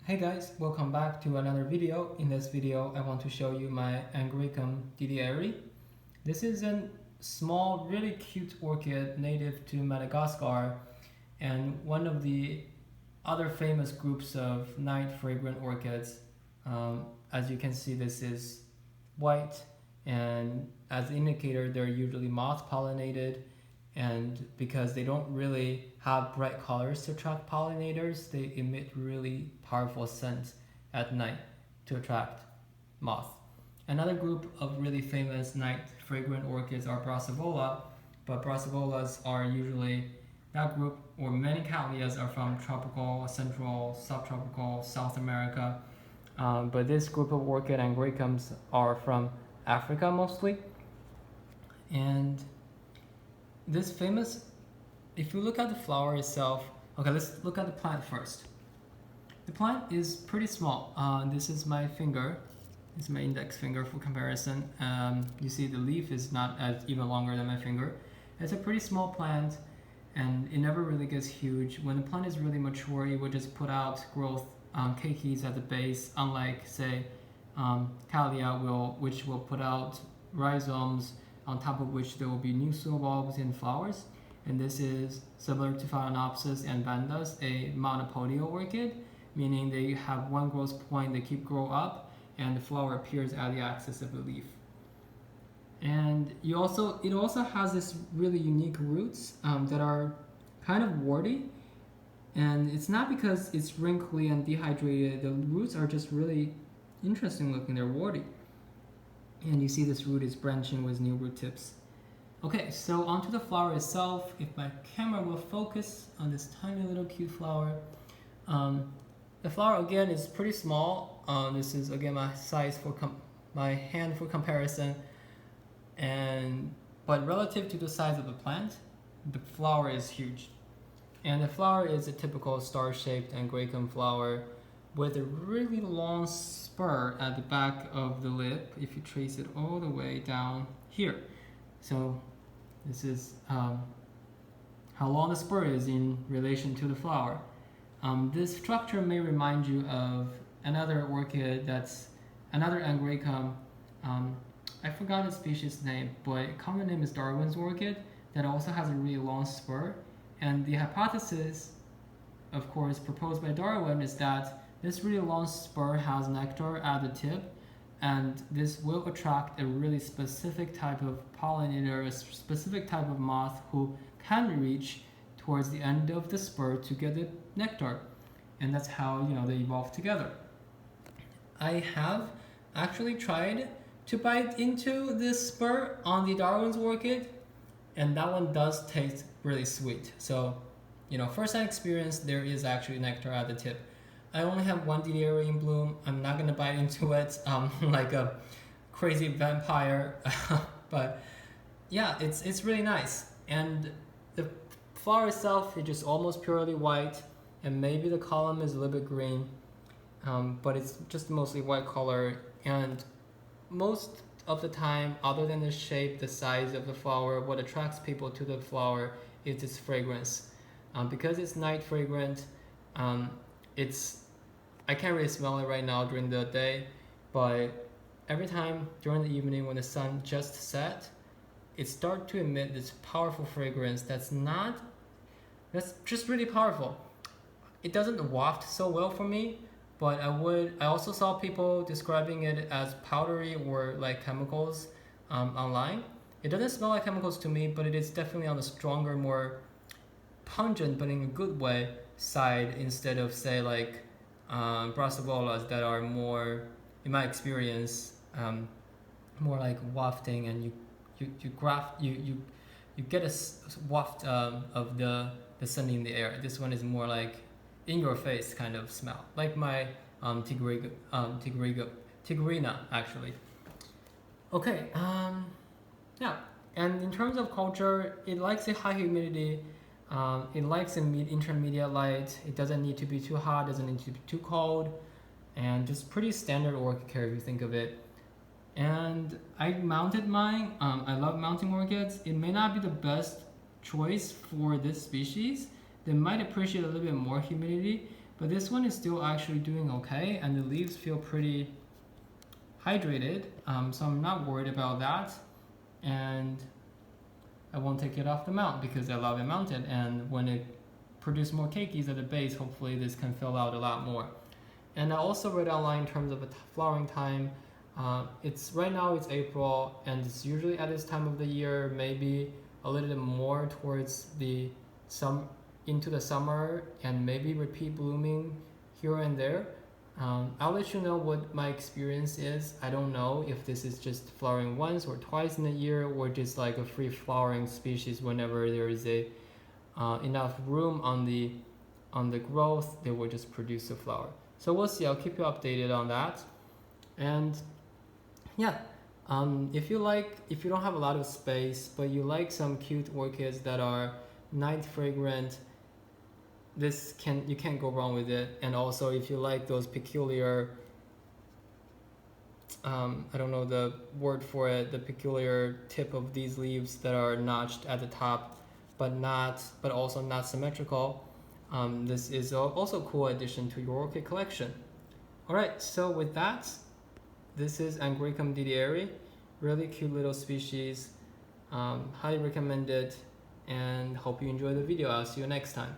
Hey guys, welcome back to another video. In this video, I want to show you my Angraecum didieri. This is a small, really cute orchid native to Madagascar and one of the other famous groups of night fragrant orchids. As you can see, this is white, and as an indicator, they're usually moth pollinated, and because they don't really have bright colors to attract pollinators, they emit really powerful scents at night to attract moth. Another group of really famous night fragrant orchids are Brassavola, but Brassavolas are usually that group, or many Cattleyas are from tropical, central, subtropical South America. But this group of orchid Angraecums are from Africa mostly. And this famous, if you look at the flower itself, okay, let's look at the plant first. The plant is pretty small. This is my finger. This is my index finger for comparison. You see the leaf is not as even longer than my finger. It's a pretty small plant, and it never really gets huge. When the plant is really mature, it will just put out growth keikis at the base, unlike say Cattleya which will put out rhizomes on top of which there will be new soil bulbs and flowers. And this is similar to Phalaenopsis and Vandas, a monopodial orchid, meaning they have one growth point, they keep grow up, and the flower appears at the axis of the leaf. And it also has this really unique roots that are kind of warty, and it's not because it's wrinkly and dehydrated. The roots are just really interesting looking. They're warty, and you see this root is branching with new root tips. Okay, so onto the flower itself. If my camera will focus on this tiny little cute flower. The flower again is pretty small. This is again my size for my hand for comparison, but relative to the size of the plant, the flower is huge. And the flower is a typical star-shaped Angraecum flower with a really long spur at the back of the lip if you trace it all the way down here. So this is how long the spur is in relation to the flower. This structure may remind you of another orchid that's another Angraecum. I forgot the species name, but common name is Darwin's orchid, that also has a really long spur. And the hypothesis, of course, proposed by Darwin is that this really long spur has nectar at the tip, and this will attract a really specific type of pollinator, a specific type of moth who can reach towards the end of the spur to get the nectar. And that's how they evolve together. I have actually tried to bite into this spur on the Darwin's orchid, and that one does taste really sweet. So, first-hand experience, there is actually nectar at the tip. I only have one didieri in bloom. I'm not gonna bite into it like a crazy vampire, but yeah, it's really nice. And the flower itself is just almost purely white, and maybe the column is a little bit green, but it's just mostly white color. And most of the time, other than the shape, the size of the flower, what attracts people to the flower is its fragrance. Because it's night fragrant, I can't really smell it right now during the day, but every time during the evening when the sun just set, it starts to emit this powerful fragrance that's just really powerful. It doesn't waft so well for me, but I also saw people describing it as powdery or like chemicals online. It doesn't smell like chemicals to me, but it is definitely on the stronger, more pungent, but in a good way, side, instead of say like Brassavolas that are more, in my experience, more like wafting, and you get a waft of the scent in the air. This one is more like in your face kind of smell, like my Tigrina actually. Okay, yeah. And in terms of culture, it likes a high humidity. It likes a intermediate light. It doesn't need to be too hot, doesn't need to be too cold, and just pretty standard orchid care if you think of it. And I mounted mine. I love mounting orchids. It may not be the best choice for this species. They might appreciate a little bit more humidity, but this one is still actually doing okay, and the leaves feel pretty hydrated, so I'm not worried about that, and I won't take it off the mount because I love it mounted, and when it produces more keikis at the base, hopefully this can fill out a lot more. And I also read online in terms of a flowering time. Right now it's April, and it's usually at this time of the year, maybe a little bit more towards into the summer, and maybe repeat blooming here and there. I'll let you know what my experience is. I don't know if this is just flowering once or twice in a year, or just like a free flowering species whenever there is enough room on the growth, they will just produce a flower. So we'll see. I'll keep you updated on that. And yeah, if you don't have a lot of space but you like some cute orchids that are night fragrant, you can't go wrong with it. And also if you like those peculiar, I don't know the word for it, the peculiar tip of these leaves that are notched at the top but also not symmetrical, this is also a cool addition to your orchid collection. Alright, so with that, this is Angraecum didieri, really cute little species, highly recommended, and hope you enjoy the video. I'll see you next time.